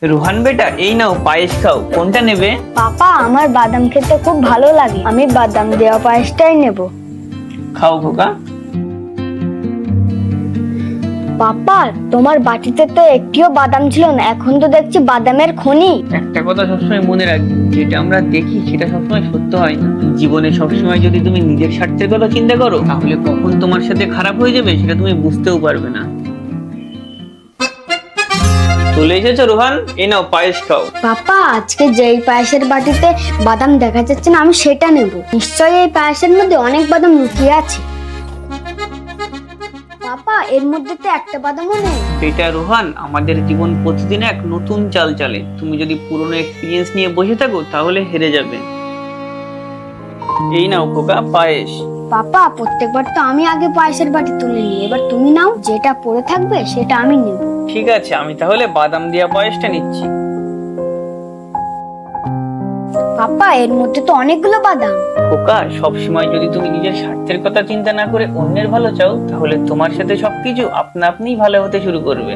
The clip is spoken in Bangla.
রোহান বেটা, এই নাও পায়েস খাও। কোনটা নেবে? পাপা, আমার বাদাম খেতে খুব ভালো লাগে, আমি বাদাম দেওয়া পায়েসটাই নেব। খাও খোকা। পাপা, তোমার বাটিতে তো একটিও বাদাম ছিল না, এখন তো দেখছি বাদামের খনি। একটা কথা সবসময় মনে রাখবে, যেটা আমরা দেখি সেটা সবসময় সত্য হয় না। জীবনে সবসময় যদি তুমি নিজের স্বার্থের কথা চিন্তা করো, তাহলে কখন তোমার সাথে খারাপ হয়ে যাবে সেটা তুমি বুঝতেও পারবে না। চলে এসেছো রোহান, এই নাও পায়েস খাও। পাপা, আজকে যেই পায়েসের বাটিতে বাদাম দেখা যাচ্ছে না, আমি সেটা নেব। নিশ্চয়ই এই পায়েসের মধ্যে অনেক বাদাম লুকিয়ে আছে। পাপা, এর মধ্যে তো একটা বাদামও নেই। বেটা রোহান, আমাদের জীবন প্রতিদিন এক নতুন চাল চালে। তুমি যদি পুরনো এক্সপিরিয়েন্স নিয়ে বসে থাকো তাহলে হেরে যাবে। এই নাও খোকা পায়েস। পাপা, প্রত্যেকবার তো আমি আগে পায়েসের বাটি তুলে নিই, এবার তুমি নাও, যেটা পড়ে থাকবে সেটা আমি নেব। ঠিক আছে, আমি তাহলে বাদাম দিয়া পায়েসটা নিচ্ছি। পাপা, এর মধ্যে তো অনেকগুলো বাদাম। খোকা, সবসময় যদি তুমি নিজের স্বার্থের কথা চিন্তা না করে অন্যের ভালো চাও, তাহলে তোমার সাথে সবকিছু আপনা আপনিই ভালো হতে শুরু করবে।